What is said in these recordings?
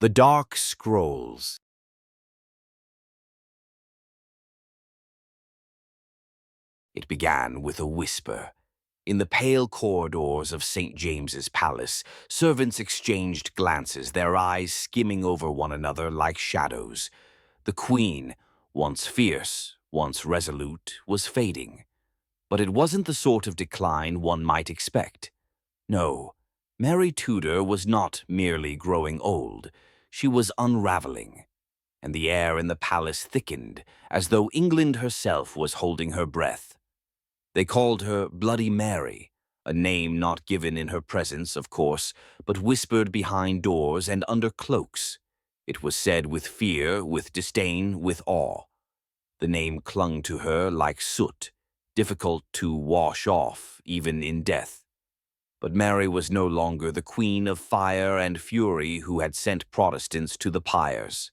The Dark Scrolls. It began with a whisper. In the pale corridors of St. James's Palace, servants exchanged glances, their eyes skimming over one another like shadows. The Queen, once fierce, once resolute, was fading. But it wasn't the sort of decline one might expect. No, Mary Tudor was not merely growing old. She was unraveling. And the air in the palace thickened, as though England herself was holding her breath. They called her Bloody Mary, a name not given in her presence, of course, but whispered behind doors and under cloaks. It was said with fear, with disdain, with awe. The name clung to her like soot, difficult to wash off, even in death. But Mary was no longer the queen of fire and fury who had sent Protestants to the pyres.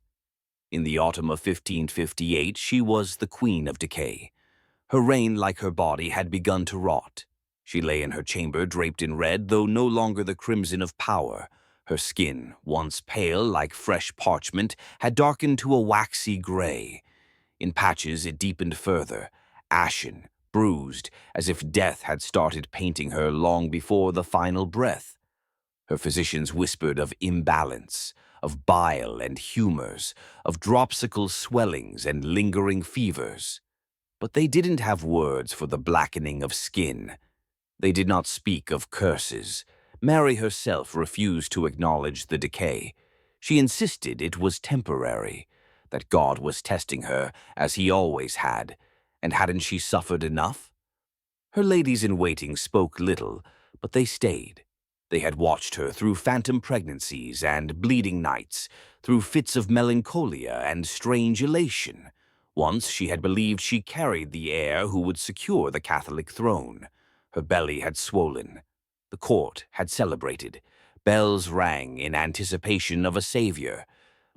In the autumn of 1558, she was the queen of decay. Her reign, like her body, had begun to rot. She lay in her chamber draped in red, though no longer the crimson of power. Her skin, once pale like fresh parchment, had darkened to a waxy gray. In patches it deepened further, ashen, bruised, as if death had started painting her long before the final breath. Her physicians whispered of imbalance, of bile and humors, of dropsical swellings and lingering fevers. But they didn't have words for the blackening of skin. They did not speak of curses. Mary herself refused to acknowledge the decay. She insisted it was temporary, that God was testing her, as he always had, and hadn't she suffered enough? Her ladies-in-waiting spoke little, but they stayed. They had watched her through phantom pregnancies and bleeding nights, through fits of melancholia and strange elation. Once she had believed she carried the heir who would secure the Catholic throne. Her belly had swollen. The court had celebrated. Bells rang in anticipation of a savior.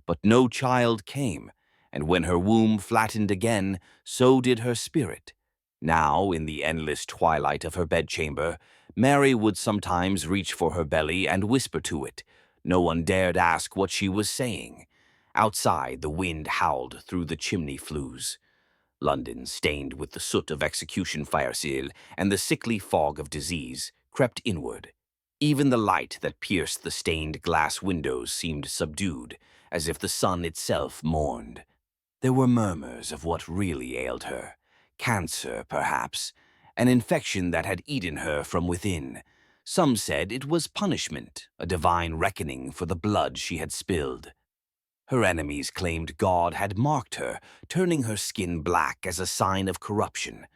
But no child came, and when her womb flattened again, so did her spirit. Now, in the endless twilight of her bedchamber, Mary would sometimes reach for her belly and whisper to it. No one dared ask what she was saying. Outside, the wind howled through the chimney flues. London, stained with the soot of execution firesil and the sickly fog of disease, crept inward. Even the light that pierced the stained glass windows seemed subdued, as if the sun itself mourned. There were murmurs of what really ailed her. Cancer, perhaps, an infection that had eaten her from within. Some said it was punishment, a divine reckoning for the blood she had spilled. Her enemies claimed God had marked her, turning her skin black as a sign of corruption.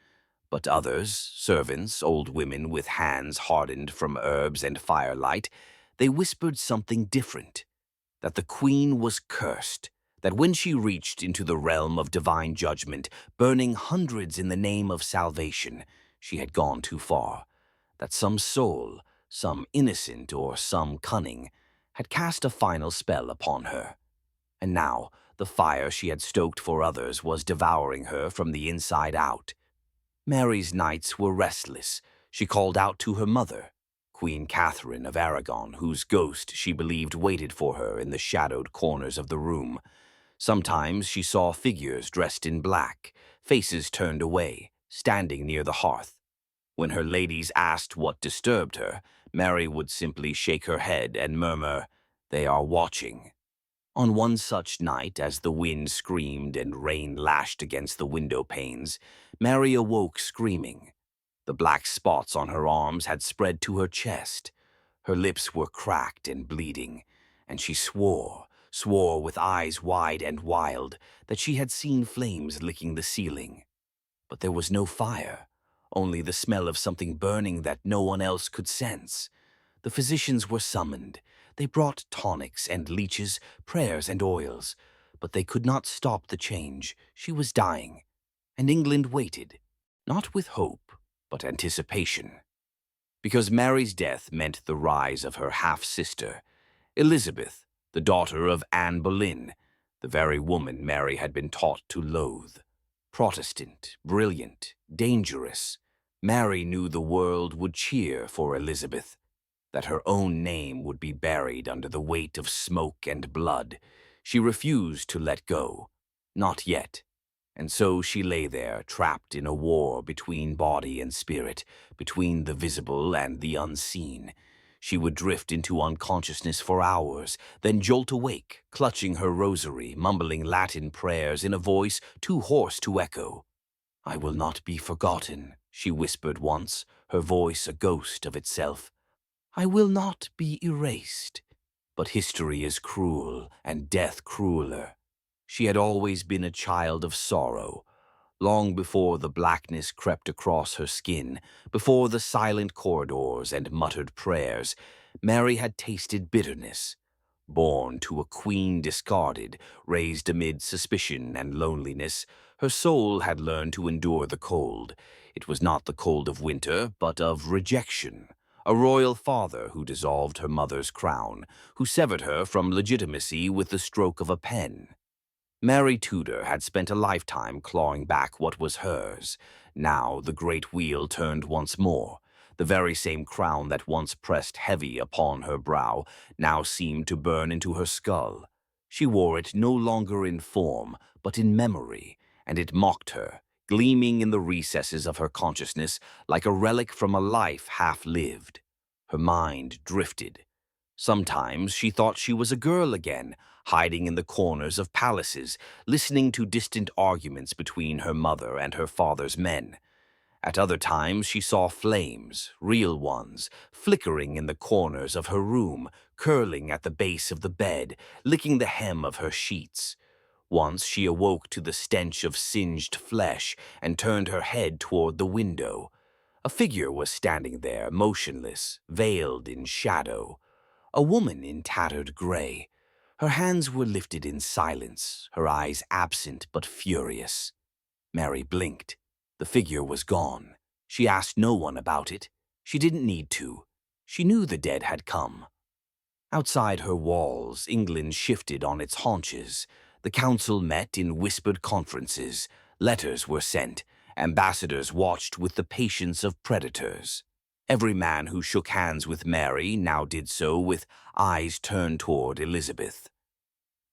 But others, servants, old women with hands hardened from herbs and firelight, they whispered something different, that the queen was cursed, that when she reached into the realm of divine judgment, burning hundreds in the name of salvation, she had gone too far, that some soul, some innocent or some cunning, had cast a final spell upon her. And now the fire she had stoked for others was devouring her from the inside out. Mary's nights were restless. She called out to her mother, Queen Catherine of Aragon, whose ghost she believed waited for her in the shadowed corners of the room. Sometimes she saw figures dressed in black, faces turned away, standing near the hearth. When her ladies asked what disturbed her, Mary would simply shake her head and murmur, "They are watching." On one such night, as the wind screamed and rain lashed against the window panes, Mary awoke screaming. The black spots on her arms had spread to her chest. Her lips were cracked and bleeding, and she swore with eyes wide and wild, that she had seen flames licking the ceiling. But there was no fire, only the smell of something burning that no one else could sense. The physicians were summoned. They brought tonics and leeches, prayers and oils, but they could not stop the change. She was dying, and England waited, not with hope, but anticipation. Because Mary's death meant the rise of her half-sister, Elizabeth, the daughter of Anne Boleyn, the very woman Mary had been taught to loathe. Protestant, brilliant, dangerous, Mary knew the world would cheer for Elizabeth. that her own name would be buried under the weight of smoke and blood. She refused to let go. Not yet. And so she lay there, trapped in a war between body and spirit, between the visible and the unseen. She would drift into unconsciousness for hours, then jolt awake, clutching her rosary, mumbling Latin prayers in a voice too hoarse to echo. "I will not be forgotten," she whispered once, her voice a ghost of itself. "I will not be erased." But history is cruel, and death crueler. She had always been a child of sorrow. Long before the blackness crept across her skin, before the silent corridors and muttered prayers, Mary had tasted bitterness. Born to a queen discarded, raised amid suspicion and loneliness, her soul had learned to endure the cold. It was not the cold of winter, but of rejection. A royal father who dissolved her mother's crown, who severed her from legitimacy with the stroke of a pen. Mary Tudor had spent a lifetime clawing back what was hers. Now the great wheel turned once more. The very same crown that once pressed heavy upon her brow now seemed to burn into her skull. She wore it no longer in form, but in memory, and it mocked her, gleaming in the recesses of her consciousness like a relic from a life half-lived. Her mind drifted. Sometimes she thought she was a girl again, hiding in the corners of palaces, listening to distant arguments between her mother and her father's men. At other times she saw flames, real ones, flickering in the corners of her room, curling at the base of the bed, licking the hem of her sheets. Once she awoke to the stench of singed flesh and turned her head toward the window. A figure was standing there, motionless, veiled in shadow. A woman in tattered gray. Her hands were lifted in silence, her eyes absent but furious. Mary blinked. The figure was gone. She asked no one about it. She didn't need to. She knew the dead had come. Outside her walls, England shifted on its haunches. The council met in whispered conferences. Letters were sent. Ambassadors watched with the patience of predators. Every man who shook hands with Mary now did so with eyes turned toward Elizabeth.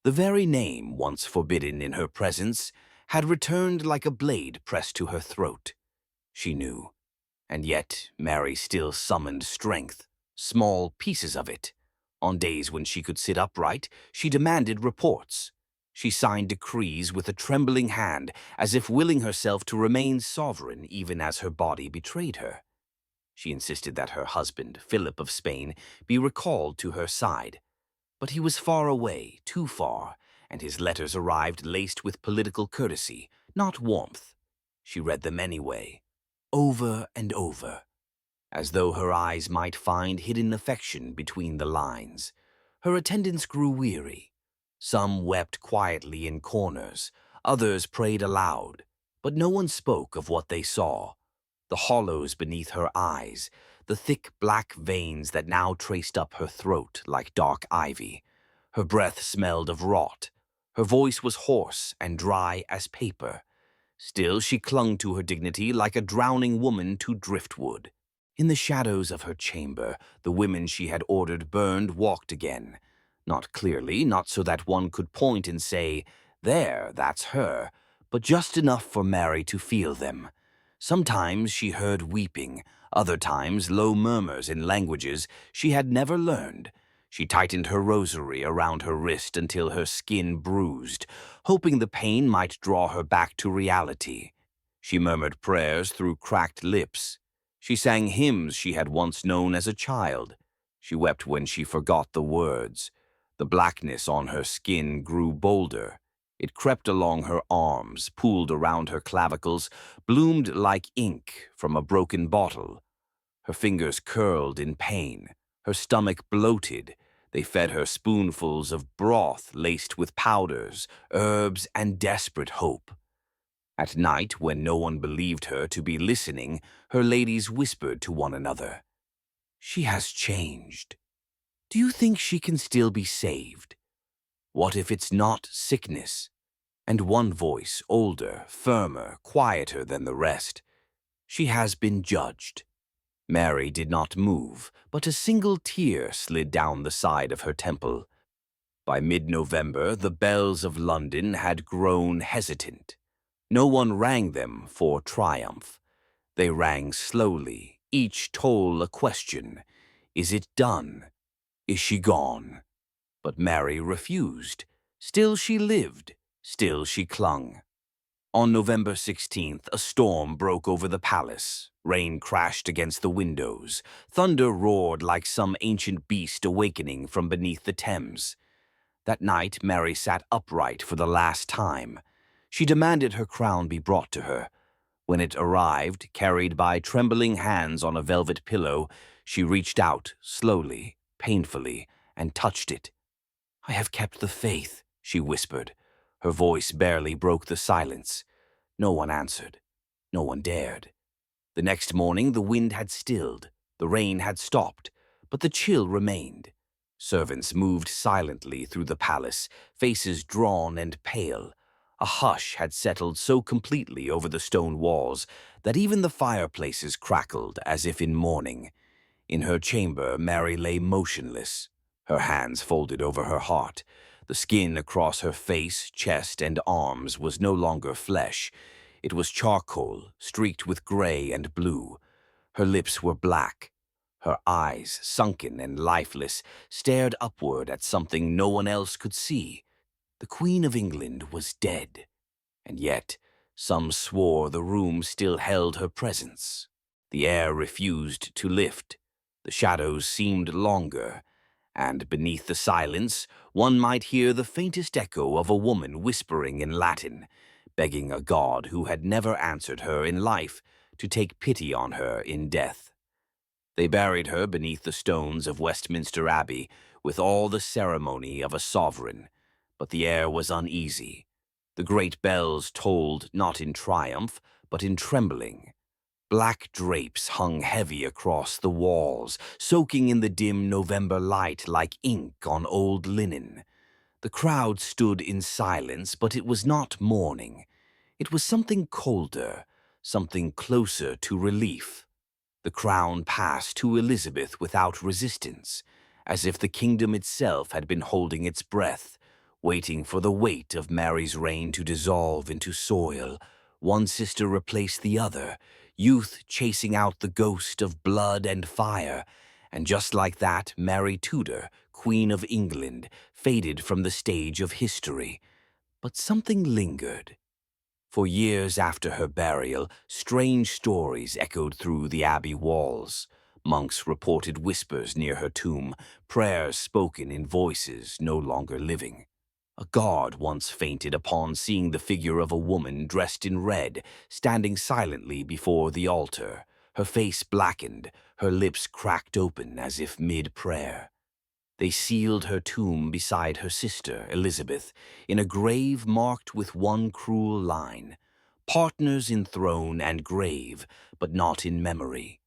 The very name, once forbidden in her presence, had returned like a blade pressed to her throat. She knew. And yet Mary still summoned strength, small pieces of it. On days when she could sit upright, she demanded reports. She signed decrees with a trembling hand, as if willing herself to remain sovereign even as her body betrayed her. She insisted that her husband, Philip of Spain, be recalled to her side. But he was far away, too far, and his letters arrived laced with political courtesy, not warmth. She read them anyway, over and over, as though her eyes might find hidden affection between the lines. Her attendants grew weary. Some wept quietly in corners, others prayed aloud, but no one spoke of what they saw. The hollows beneath her eyes, the thick black veins that now traced up her throat like dark ivy. Her breath smelled of rot. Her voice was hoarse and dry as paper. Still she clung to her dignity like a drowning woman to driftwood. In the shadows of her chamber, the women she had ordered burned walked again. Not clearly, not so that one could point and say, "There, that's her," but just enough for Mary to feel them. Sometimes she heard weeping, other times low murmurs in languages she had never learned. She tightened her rosary around her wrist until her skin bruised, hoping the pain might draw her back to reality. She murmured prayers through cracked lips. She sang hymns she had once known as a child. She wept when she forgot the words. The blackness on her skin grew bolder. It crept along her arms, pooled around her clavicles, bloomed like ink from a broken bottle. Her fingers curled in pain. Her stomach bloated. They fed her spoonfuls of broth laced with powders, herbs, and desperate hope. At night, when no one believed her to be listening, her ladies whispered to one another, "She has changed. Do you think she can still be saved? What if it's not sickness?" And one voice, older, firmer, quieter than the rest, "She has been judged." Mary did not move, but a single tear slid down the side of her temple. By mid-November, the bells of London had grown hesitant. No one rang them for triumph. They rang slowly, each toll a question. Is it done? Is she gone? But Mary refused. Still she lived. Still she clung. On November 16th, a storm broke over the palace. Rain crashed against the windows. Thunder roared like some ancient beast awakening from beneath the Thames. That night, Mary sat upright for the last time. She demanded her crown be brought to her. When it arrived, carried by trembling hands on a velvet pillow, she reached out, slowly, painfully, and touched it. "I have kept the faith," she whispered. Her voice barely broke the silence. No one answered. No one dared. The next morning the wind had stilled, the rain had stopped, but the chill remained. Servants moved silently through the palace, faces drawn and pale. A hush had settled so completely over the stone walls that even the fireplaces crackled as if in mourning. In her chamber, Mary lay motionless, her hands folded over her heart. The skin across her face, chest, and arms was no longer flesh. It was charcoal, streaked with gray and blue. Her lips were black. Her eyes, sunken and lifeless, stared upward at something no one else could see. The Queen of England was dead, and yet some swore the room still held her presence. The air refused to lift. The shadows seemed longer, and beneath the silence, one might hear the faintest echo of a woman whispering in Latin, begging a god who had never answered her in life to take pity on her in death. They buried her beneath the stones of Westminster Abbey with all the ceremony of a sovereign, but the air was uneasy. The great bells tolled not in triumph, but in trembling. Black drapes hung heavy across the walls, soaking in the dim November light like ink on old linen. The crowd stood in silence, but it was not mourning. It was something colder, something closer to relief. The crown passed to Elizabeth without resistance, as if the kingdom itself had been holding its breath, waiting for the weight of Mary's reign to dissolve into soil. One sister replaced the other, youth chasing out the ghost of blood and fire, and just like that, Mary Tudor, Queen of England, faded from the stage of history. But something lingered. For years after her burial, strange stories echoed through the abbey walls. Monks reported whispers near her tomb, prayers spoken in voices no longer living. A guard once fainted upon seeing the figure of a woman dressed in red, standing silently before the altar, her face blackened, her lips cracked open as if mid-prayer. They sealed her tomb beside her sister, Elizabeth, in a grave marked with one cruel line: partners in throne and grave, but not in memory.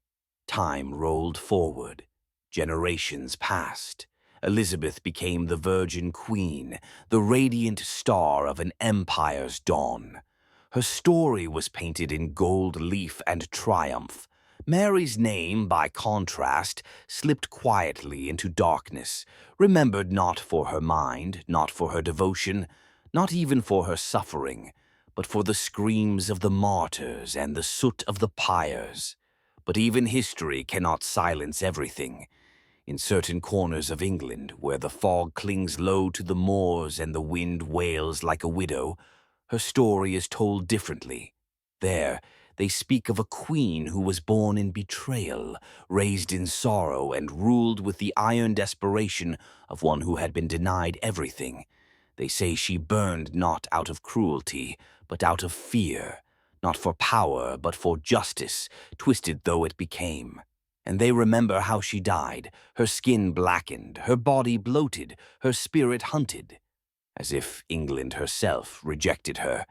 Time rolled forward. Generations passed. Elizabeth became the Virgin Queen, the radiant star of an empire's dawn. Her story was painted in gold leaf and triumph. Mary's name, by contrast, slipped quietly into darkness, remembered not for her mind, not for her devotion, not even for her suffering, but for the screams of the martyrs and the soot of the pyres. But even history cannot silence everything. In certain corners of England, where the fog clings low to the moors and the wind wails like a widow, her story is told differently. There, they speak of a queen who was born in betrayal, raised in sorrow, and ruled with the iron desperation of one who had been denied everything. They say she burned not out of cruelty, but out of fear, not for power, but for justice, twisted though it became. And they remember how she died, her skin blackened, her body bloated, her spirit hunted, as if England herself rejected her,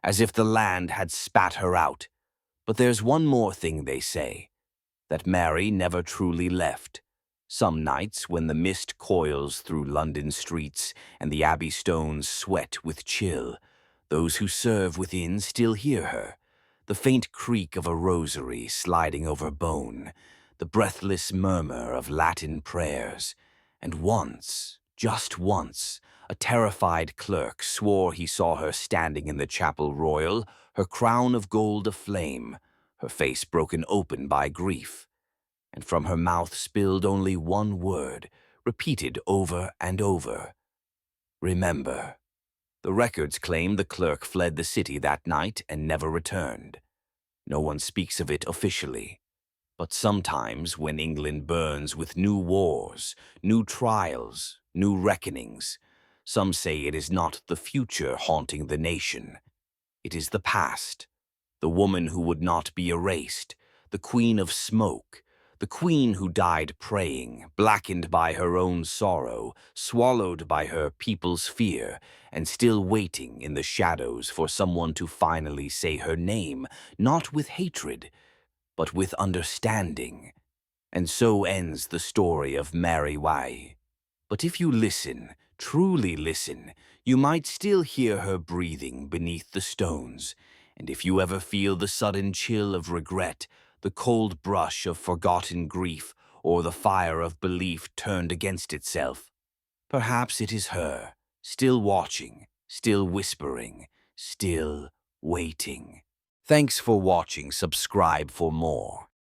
as if the land had spat her out. But there's one more thing they say, that Mary never truly left. Some nights, when the mist coils through London streets and the abbey stones sweat with chill, those who serve within still hear her, the faint creak of a rosary sliding over bone, the breathless murmur of Latin prayers, and once, just once, a terrified clerk swore he saw her standing in the chapel royal, her crown of gold aflame, her face broken open by grief, and from her mouth spilled only one word, repeated over and over: "Remember." The records claim the clerk fled the city that night and never returned. No one speaks of it officially. But sometimes when England burns with new wars, new trials, new reckonings, some say it is not the future haunting the nation. It is the past, the woman who would not be erased, the queen of smoke, the queen who died praying, blackened by her own sorrow, swallowed by her people's fear, and still waiting in the shadows for someone to finally say her name, not with hatred, but with understanding. And so ends the story of Mary Wai. But if you listen, truly listen, you might still hear her breathing beneath the stones. And if you ever feel the sudden chill of regret, the cold brush of forgotten grief, or the fire of belief turned against itself, perhaps it is her, still watching, still whispering, still waiting. Thanks for watching. Subscribe for more.